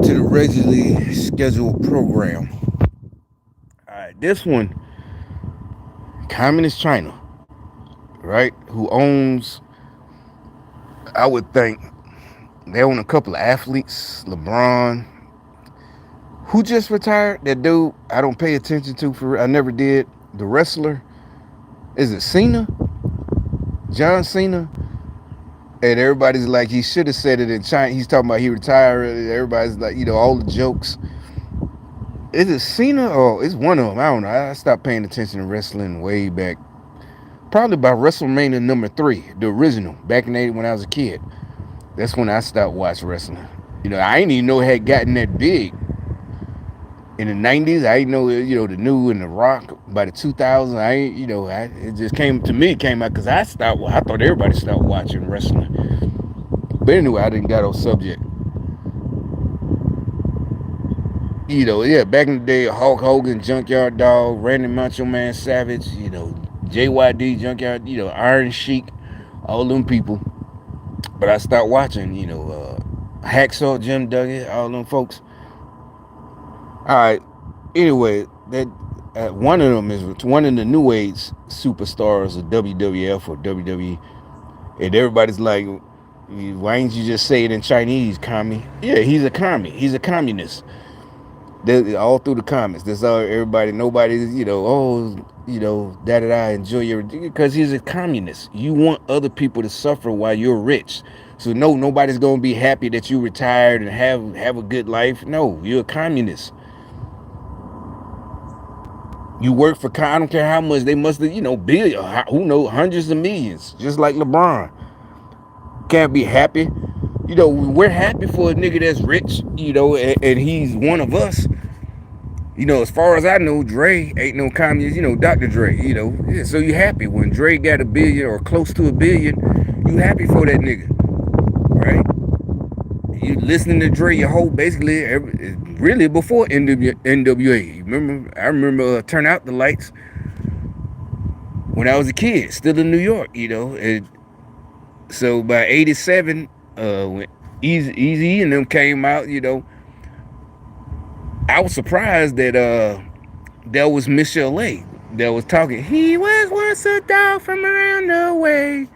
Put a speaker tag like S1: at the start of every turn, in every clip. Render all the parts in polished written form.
S1: to the regularly scheduled program. All right, this one, Communist China, right? Who owns, I would think, they own a couple of athletes, LeBron, who just retired. That dude, I don't pay attention to for, I never did. The wrestler, is it Cena? John Cena? And everybody's like, he should have said it in China. He's talking about he retired. Everybody's like, all the jokes. Is it Cena or it's one of them? I don't know. I stopped paying attention to wrestling way back. Probably by WrestleMania number 3, the original, back in the 80s when I was a kid. That's when I stopped watching wrestling. I didn't even know it had gotten that big. In the 90s, I didn't know, the new and the Rock. By the 2000s, it just came to me. It came out because I thought everybody stopped watching wrestling. But anyway, I didn't got on subject. Yeah, back in the day, Hulk Hogan, Junkyard Dog, Randy Macho Man Savage, JYD, Junkyard, Iron Sheik, all them people. But I stopped watching, Hacksaw, Jim Duggan, all them folks. All right. Anyway, that one of them is one of the new age superstars of WWF or WWE, and everybody's like, "Why didn't you just say it in Chinese, commie?" Yeah, he's a commie. He's a communist. All through the comments, that's all everybody. Nobody's, da da da. Enjoy your, because he's a communist. You want other people to suffer while you're rich. So no, nobody's gonna be happy that you retired and have a good life. No, you're a communist. You work for, I don't care how much they must have, billion, who knows, hundreds of millions, just like LeBron. Can't be happy. We're happy for a nigga that's rich, and he's one of us. As far as I know, Dre ain't no communist, Dr. Dre, Yeah, so you happy when Dre got a billion or close to a billion, you happy for that nigga, right? You listening to Dre your whole, basically, really before NWA. I remember Turn Out the Lights when I was a kid, still in New York, And so by 87, when Easy and them came out, I was surprised that there was Michelle A that was talking. He was once a dog from around the way.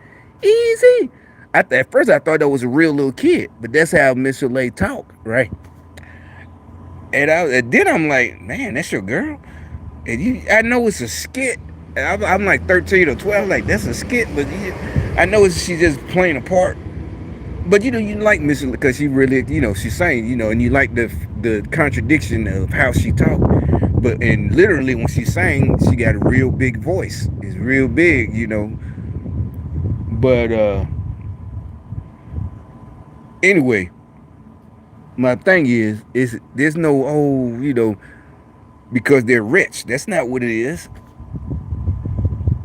S1: Easy. At first I thought that was a real little kid, but that's how Michelle A talk, right? And then I'm like, man, that's your girl. And I know it's a skit. I'm like 13 or 12, like that's a skit, but I know she's just playing a part. But you like Michelle because she really, she sang, and you like the contradiction of how she talked. And literally when she sang, she got a real big voice. It's real big, But anyway, my thing is there's no because they're rich. That's not what it is.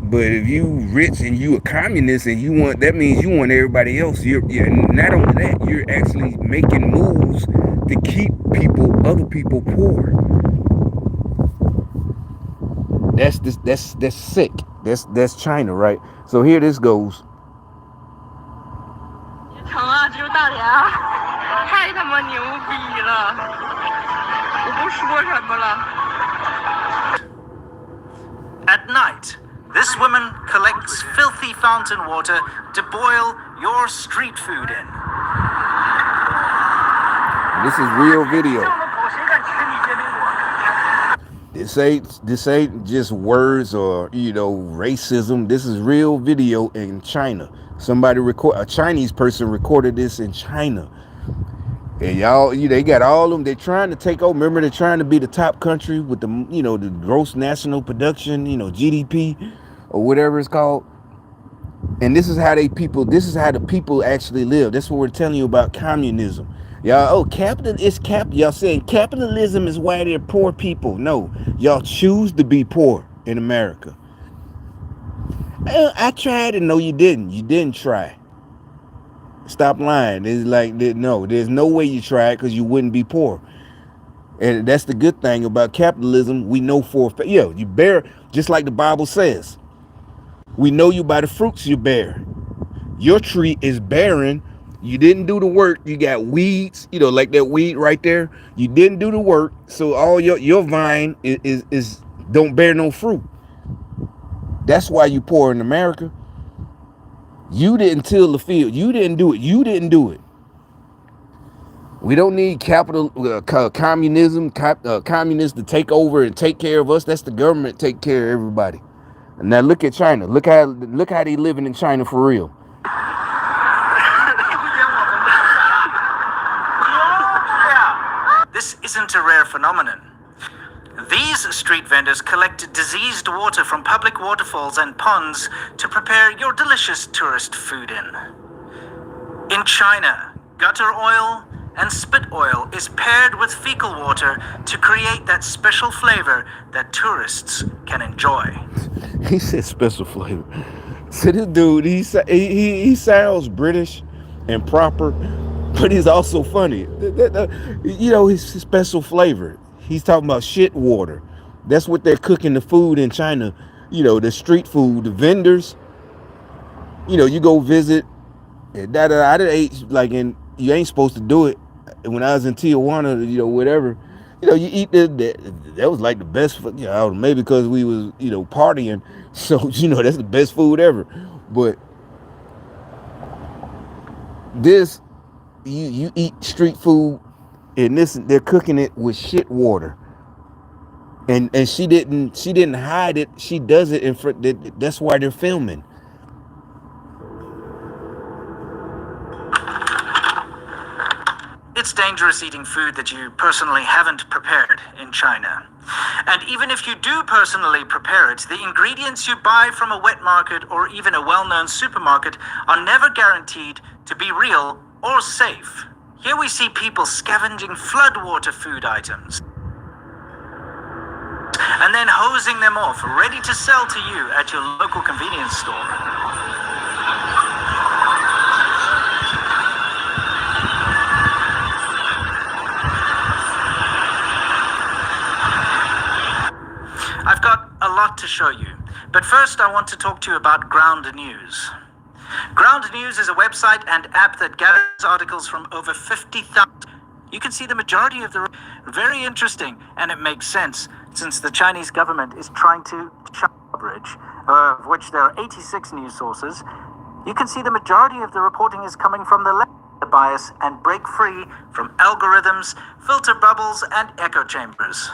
S1: But if you rich and you a communist and that means you want everybody else. You're not only that, you're actually making moves to keep other people poor. That's sick. That's China, right? So here this goes.
S2: At night, this woman collects filthy fountain water to boil your street food in.
S1: This is real video. This ain't just words or racism. This is real video in China. A Chinese person recorded this in China. And y'all, they got all of them. They're trying to take over. Remember, they're trying to be the top country with the the gross national production, GDP or whatever it's called. And this is how the people actually live. That's what we're telling you about communism. Y'all, y'all saying capitalism is why they're poor people. No, y'all choose to be poor in America. I tried, and no, you didn't. You didn't try. Stop lying. It's like, no, there's no way you tried because you wouldn't be poor. And that's the good thing about capitalism. We know you bear, just like the Bible says. We know you by the fruits you bear. Your tree is bearing You didn't do the work. You got weeds, like that weed right there. You didn't do the work, so all your vine is don't bear no fruit. That's why you poor in America. You didn't till the field. You didn't do it. You didn't do it. We don't need communists to take over and take care of us. That's the government take care of everybody. And now look at China. Look how they living in China for real.
S2: This isn't a rare phenomenon. These street vendors collect diseased water from public waterfalls and ponds to prepare your delicious tourist food in. In China, gutter oil and spit oil is paired with fecal water to create that special flavor that tourists can enjoy.
S1: He said special flavor. So this dude, he sounds British and proper, but he's also funny. His special flavor. He's talking about shit water. That's what they're cooking the food in China. The street food, the vendors. You go visit. I done ate you ain't supposed to do it. When I was in Tijuana, whatever. You eat that was like the best. Maybe because we was partying. So that's the best food ever. But this, you eat street food, and they're cooking it with shit water. And she didn't hide it. She does it in front. That's why they're filming.
S2: It's dangerous eating food that you personally haven't prepared in China. And even if you do personally prepare it, the ingredients you buy from a wet market or even a well-known supermarket are never guaranteed to be real or safe. Here we see people scavenging floodwater food items and then hosing them off, ready to sell to you at your local convenience store. I've got a lot to show you, but first I want to talk to you about Ground News. Ground News is a website and app that gathers articles from over 50,000. You can see the majority of the very interesting, and it makes sense since the Chinese government is trying to coverage, of which there are 86 news sources. You can see the majority of the reporting is coming from the left bias and break free from algorithms, filter bubbles, and echo chambers.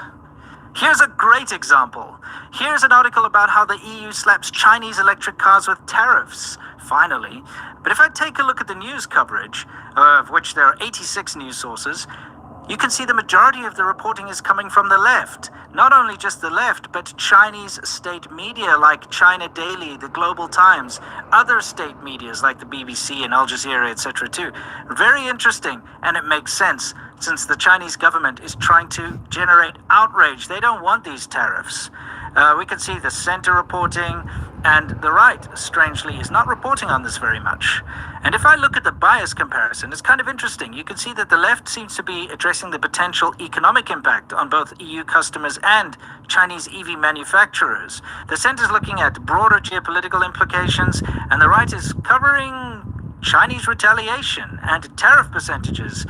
S2: Here's a great example. Here's an article about how the EU slaps Chinese electric cars with tariffs, finally. But if I take a look at the news coverage, of which there are 86 news sources, you can see the majority of the reporting is coming from the left. Not only just the left, but Chinese state media like China Daily, the Global Times, other state medias like the BBC and Al Jazeera, etc. too. Very interesting, and it makes sense since the Chinese government is trying to generate outrage. They don't want these tariffs. We can see the center reporting, and the right, strangely, is not reporting on this very much. And if I look at the bias comparison, it's kind of interesting. You can see that the left seems to be addressing the potential economic impact on both EU customers and Chinese EV manufacturers. The center is looking at broader geopolitical implications, and the right is covering Chinese retaliation and tariff percentages.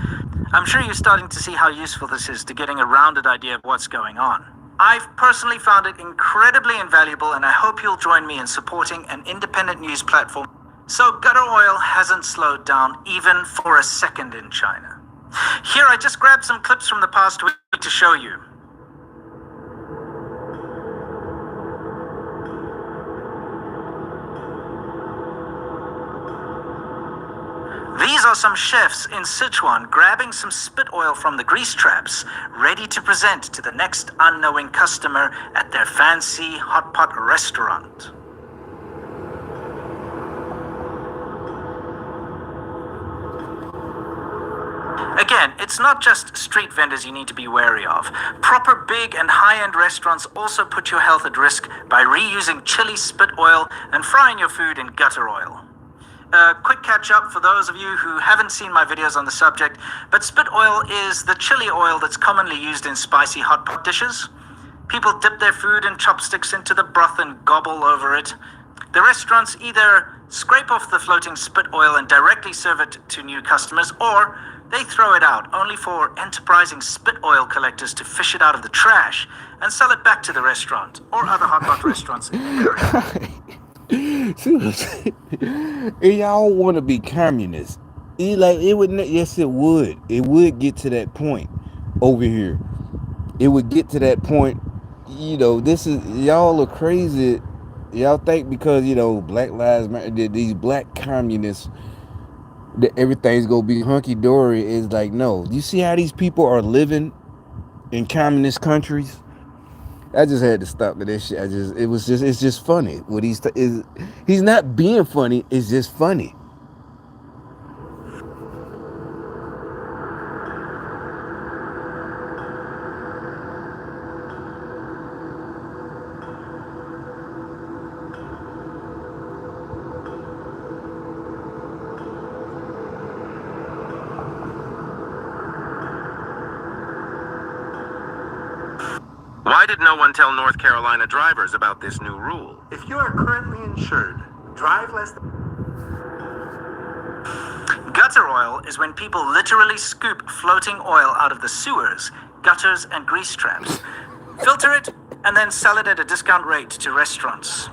S2: I'm sure you're starting to see how useful this is to getting a rounded idea of what's going on. I've personally found it incredibly invaluable, and I hope you'll join me in supporting an independent news platform. So gutter oil hasn't slowed down even for a second in China. Here I just grabbed some clips from the past week to show you. These are some chefs in Sichuan grabbing some spit oil from the grease traps, ready to present to the next unknowing customer at their fancy hot pot restaurant. Again, it's not just street vendors you need to be wary of. Proper big and high-end restaurants also put your health at risk by reusing chili spit oil and frying your food in gutter oil. Quick catch up for those of you who haven't seen my videos on the subject, but spit oil is the chili oil that's commonly used in spicy hot pot dishes. People dip their food and chopsticks into the broth and gobble over it. The restaurants either scrape off the floating spit oil and directly serve it to new customers, or they throw it out, only for enterprising spit oil collectors to fish it out of the trash and sell it back to the restaurant or other hot pot restaurants in the area.
S1: See what I'm saying? And y'all want to be communists. It would. Yes, it would. It would get to that point over here. It would get to that point. This is y'all are crazy. Y'all think because Black Lives Matter, these black communists, that everything's gonna be hunky dory. Is like, no. You see how these people are living in communist countries? I just had to stop with that shit. It's just funny. What he's not being funny. It's just funny.
S3: Why did no one tell North Carolina drivers about this new rule?
S2: If you are currently insured, drive less than... Gutter oil is when people literally scoop floating oil out of the sewers, gutters, and grease traps, filter it, and then sell it at a discount rate to restaurants.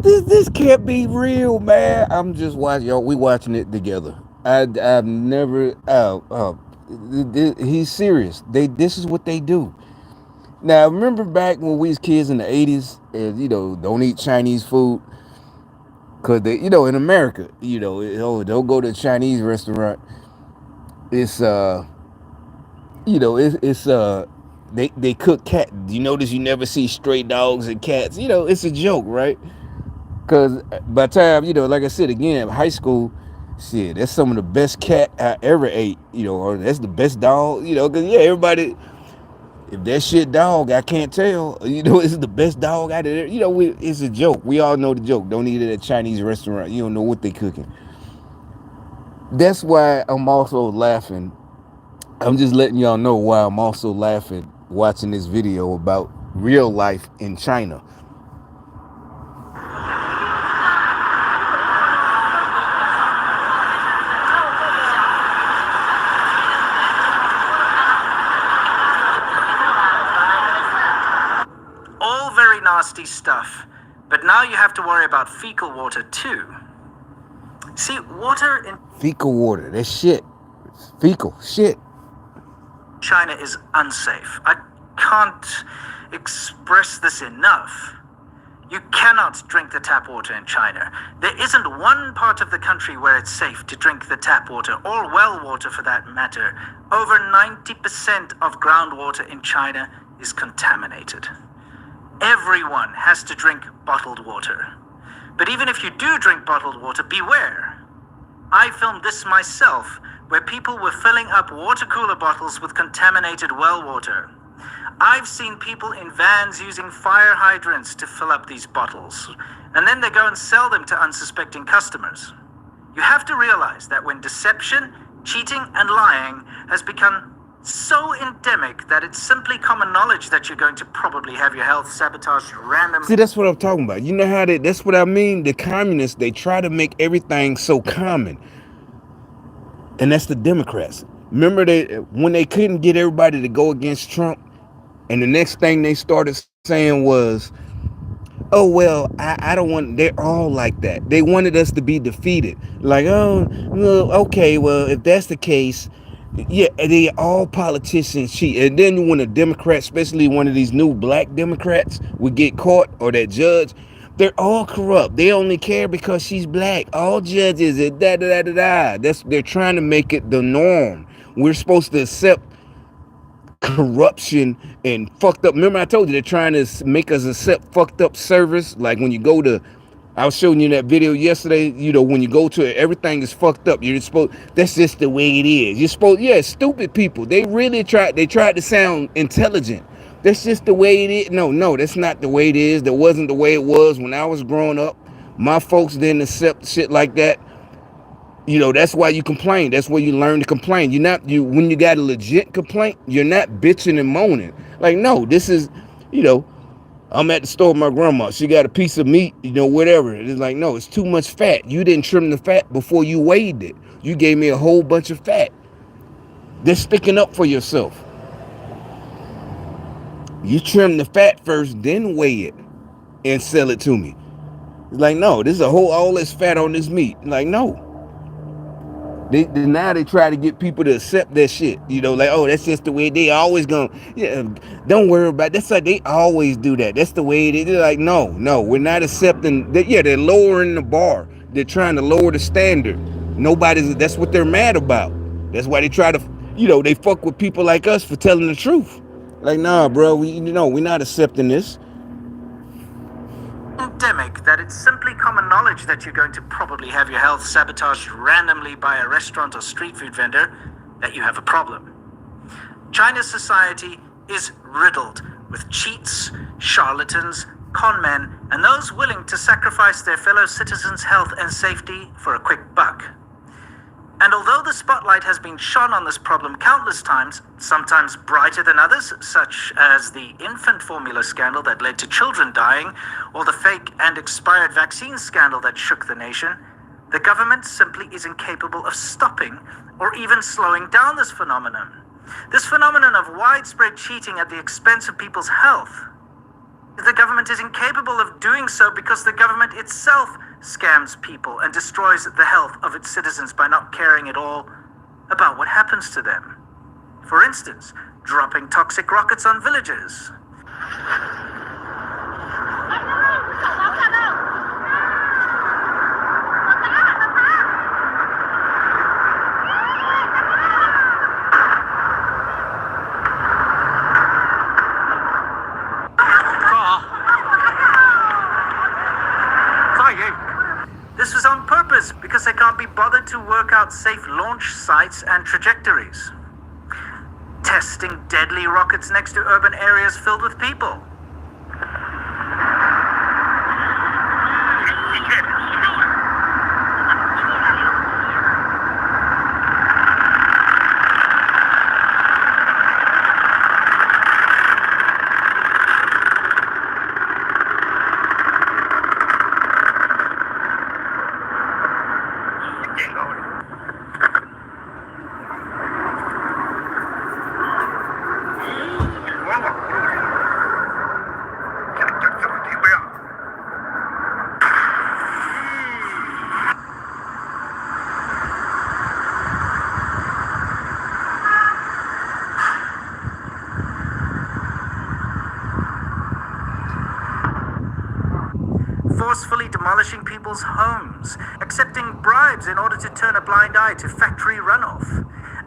S1: This can't be real, man. I'm just watching y'all. We watching it together. I've never. He's serious. This is what they do. Now, remember back when we was kids in the 80s, and don't eat Chinese food, cause they, in America, don't go to a Chinese restaurant. It's it's they cook cat. You notice you never see stray dogs and cats. It's a joke, right? Cause by the time, like I said again, high school, shit, that's some of the best cat I ever ate. Or that's the best dog. Cause yeah, everybody. If that shit dog, I can't tell. It's the best dog out there. It's a joke. We all know the joke. Don't eat it at a Chinese restaurant. You don't know what they cooking. That's why I'm also laughing. I'm just letting y'all know why I'm also laughing watching this video about real life in China.
S2: Nasty stuff, but now you have to worry about fecal water too. See, water in
S1: fecal water, that shit, fecal shit.
S2: China is unsafe. I can't express this enough. You cannot drink the tap water in China. There isn't one part of the country where it's safe to drink the tap water, or well water for that matter. Over 90% of groundwater in China is contaminated. Everyone has to drink bottled water. But even if you do drink bottled water, beware. I filmed this myself, where people were filling up water cooler bottles with contaminated well water. I've seen people in vans using fire hydrants to fill up these bottles, and then they go and sell them to unsuspecting customers. You have to realize that when deception, cheating, and lying has become so endemic that it's simply common knowledge that you're going to probably have your health sabotaged randomly.
S1: See, that's what I'm talking about. You know how that's what I mean. The communists, they try to make everything so common. And that's the Democrats. Remember when they couldn't get everybody to go against Trump, and the next thing they started saying was, oh, well, I don't want, they're all like that. They wanted us to be defeated. Like, oh, well, okay, well, if that's the case, yeah, they all politicians cheat. And then when a Democrat, especially one of these new black Democrats, would get caught, or that judge, they're all corrupt. They only care because she's black. All judges, da da da da da. They're trying to make it the norm. We're supposed to accept corruption and fucked up. Remember, I told you they're trying to make us accept fucked up service. Like when you go to, I was showing you that video yesterday. When you go to it, everything is fucked up. You're supposed, that's just the way it is. You're supposed, yeah, stupid people. They really tried. They tried to sound intelligent. That's just the way it is. No, that's not the way it is. That wasn't the way it was when I was growing up. My folks didn't accept shit like that. That's why you complain. That's where you learn to complain. When you got a legit complaint, you're not bitching and moaning. Like, no, this is, I'm at the store with my grandma. She got a piece of meat, whatever. It's like, no, it's too much fat. You didn't trim the fat before you weighed it. You gave me a whole bunch of fat. They're sticking up for yourself. You trim the fat first, then weigh it and sell it to me. It's like, no, this is all this fat on this meat. Like, no. Now they try to get people to accept that shit. Like, oh, that's just the way they always gonna. Yeah, don't worry about it. That's like they always do that. That's the way they're like, no, we're not accepting that. Yeah, they're lowering the bar. They're trying to lower the standard. That's what they're mad about. That's why they try to, they fuck with people like us for telling the truth. Like, nah, bro, we're not accepting this.
S2: Pandemic that it's simply common knowledge that you're going to probably have your health sabotaged randomly by a restaurant or street food vendor, that you have a problem. China's society is riddled with cheats, charlatans, con men, and those willing to sacrifice their fellow citizens' health and safety for a quick buck. And although the spotlight has been shone on this problem countless times, sometimes brighter than others, such as the infant formula scandal that led to children dying, or the fake and expired vaccine scandal that shook the nation, the government simply is incapable of stopping or even slowing down this phenomenon. This phenomenon of widespread cheating at the expense of people's health. The government is incapable of doing so because the government itself scams people and destroys the health of its citizens by not caring at all about what happens to them. For instance, dropping toxic rockets on villages. This was on purpose because they can't be bothered to work out safe launch sites and trajectories. Testing deadly rockets next to urban areas filled with people. Forcefully demolishing people's homes, accepting bribes in order to turn a blind eye to factory runoff,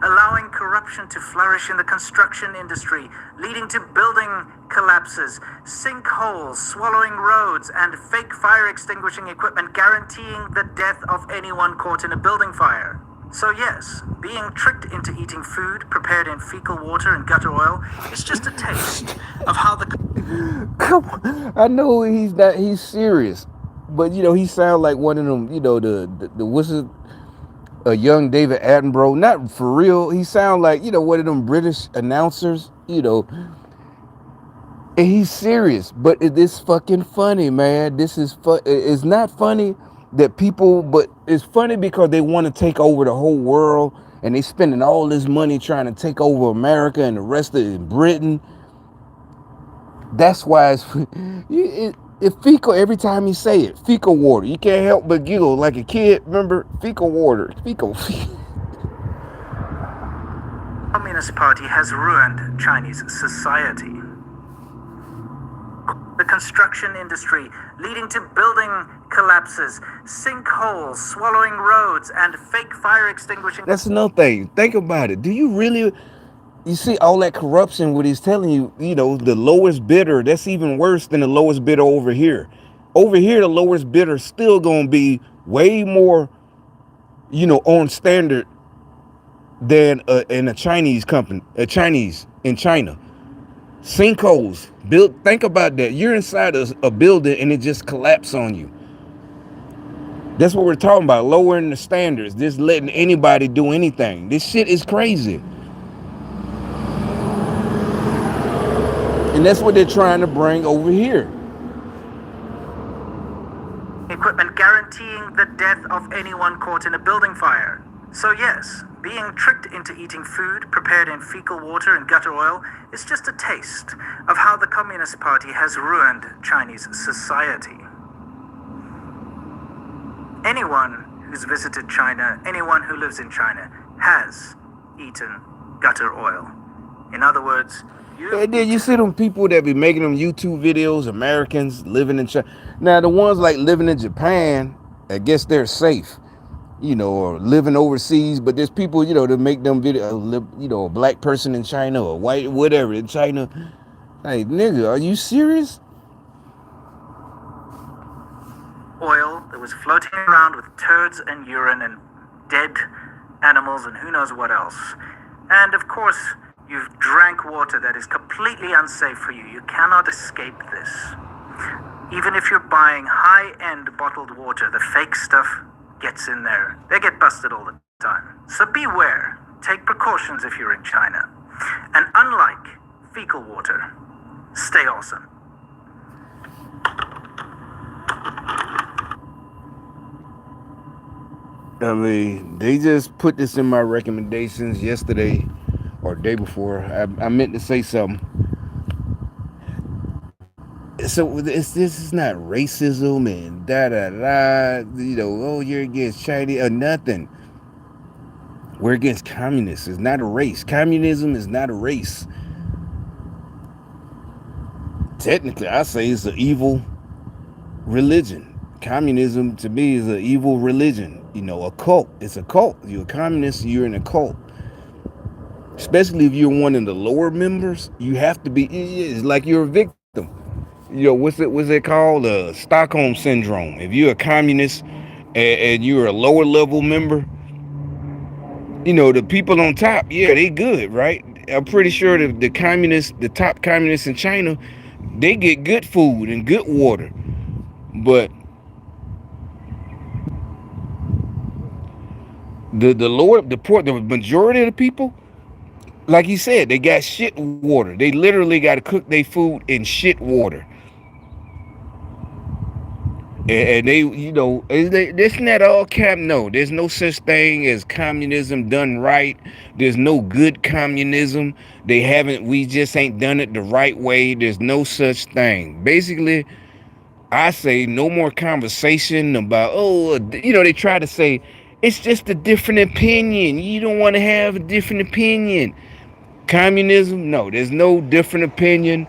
S2: allowing corruption to flourish in the construction industry, leading to building collapses, sinkholes, swallowing roads, and fake fire extinguishing equipment guaranteeing the death of anyone caught in a building fire. So yes, being tricked into eating food prepared in fecal water and gutter oil is just a taste of how the...
S1: Come on. I know he's serious. But he sounds like one of them, the what's it, a young David Attenborough. Not for real. He sounds like, one of them British announcers, and he's serious. But it is fucking funny, man. This is it's not funny that people, but it's funny because they want to take over the whole world and they spending all this money trying to take over America and the rest of Britain. That's why it's fecal every time you say it. Fecal water. You can't help but giggle like a kid. Remember? Fecal water. Fecal.
S2: Communist Party has ruined Chinese society. The construction industry, leading to building collapses, sinkholes, swallowing roads, and fake fire extinguishing...
S1: That's another thing. Think about it. Do you really... You see all that corruption, what he's telling you, the lowest bidder, that's even worse than the lowest bidder over here. Over here, the lowest bidder still going to be way more, on standard than in a Chinese company, in China. Sinkholes, think about that. You're inside a building and it just collapsed on you. That's what we're talking about, lowering the standards, just letting anybody do anything. This shit is crazy. And that's what they're trying to bring over here.
S2: the death of anyone caught in a building fire. So yes, being tricked into eating food prepared in fecal water and gutter oil is just a taste of how the Communist Party has ruined Chinese society. Anyone who's visited China, anyone who lives in China, has eaten gutter oil. In other words,
S1: And then you see them people that be making them YouTube videos, Americans living in China. Now the ones like living in Japan, I guess they're safe, or living overseas. But there's people, that make them video, a black person in China or white, whatever in China. Like, nigga, are you serious?
S2: oil that was floating around with turds and urine and dead animals and who knows what else. And of course, you've drank water that is completely unsafe for you. You cannot escape this. Even if you're buying high-end bottled water, the fake stuff gets in there. They get busted all the time. So beware. Take precautions if you're in China. And unlike fecal water, stay awesome.
S1: I mean, they just put this in my recommendations yesterday or day before. I meant to say something. So this is not racism and da da da. Oh, you're against Chinese or nothing. We're against communists. It's not a race. Communism is not a race. Technically, I say it's an evil religion. Communism to me is an evil religion. A cult. It's a cult. You're a communist, you're in a cult. Especially if you're one of the lower members, you have to be. It's like you're a victim. What's it called? Stockholm syndrome. If you're a communist and you're a lower level member, the people on top, yeah, they good, right? I'm pretty sure the top communists in China, they get good food and good water. But the majority of the people, like you said, they got shit water. They literally got to cook their food in shit water. And they, it's not all no. There's no such thing as communism done right. There's no good communism. We just ain't done it the right way. There's no such thing. Basically, I say no more conversation about, they try to say, it's just a different opinion. You don't want to have a different opinion. Communism, no, there's no different opinion.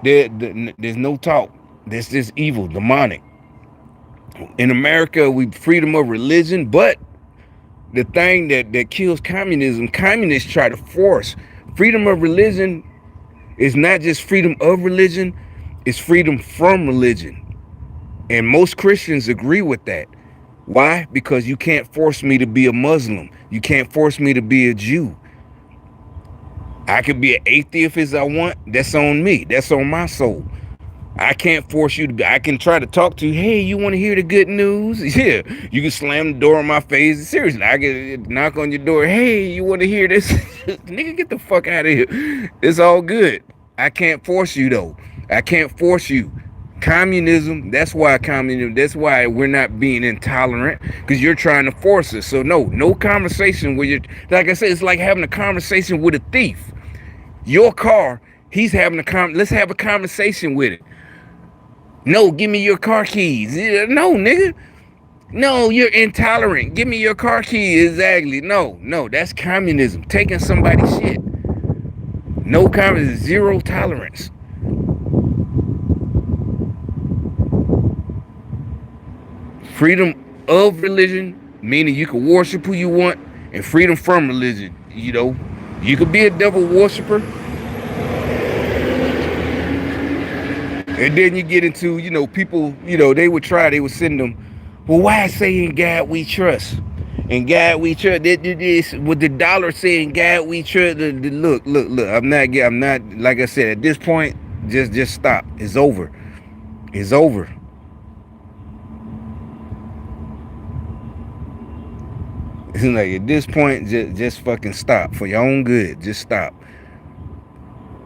S1: There's no talk. There's just evil, demonic. In America, we freedom of religion, but the thing that kills communism, communists try to force freedom of religion. Is not just freedom of religion, it's freedom from religion. And most Christians agree with that. Why? Because you can't force me to be a Muslim. You can't force me to be a Jew. I could be an atheist as I want. That's on me. That's on my soul. I can't force you to be. I can try to talk to you. Hey, you want to hear the good news? Yeah. You can slam the door in my face. Seriously, I can knock on your door. Hey, you want to hear this? Nigga, get the fuck out of here. It's all good. I can't force you, though. I can't force you. Communism, that's why we're not being intolerant, because you're trying to force us. So no conversation with you. Like I said, it's like having a conversation with a thief. Your car, he's having let's have a conversation with it. No, give me your car keys. No, nigga. No, you're intolerant. Give me your car keys. Exactly. No, that's communism. Taking somebody's shit. No communism. Zero tolerance. Freedom of religion, meaning you can worship who you want, and freedom from religion. You could be a devil worshiper, and then you get into, people, they would send them, well, why say in God we trust? In God we trust. This with the dollar saying God we trust. Look. I'm not. Like I said, at this point, just stop. It's over. It's over. Like at this point, just fucking stop for your own good. Just stop.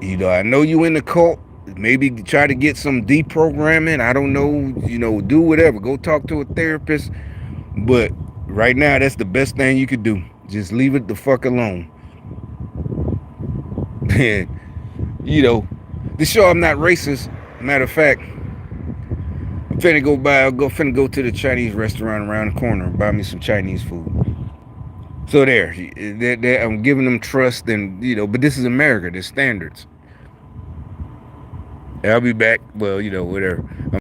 S1: I know you in the cult. Maybe try to get some deprogramming. I don't know. Do whatever. Go talk to a therapist. But right now, that's the best thing you could do. Just leave it the fuck alone. And, to show I'm not racist, matter of fact, finna go to the Chinese restaurant around the corner and buy me some Chinese food. So there, I'm giving them trust, and but this is America. There's standards. I'll be back. Well, whatever.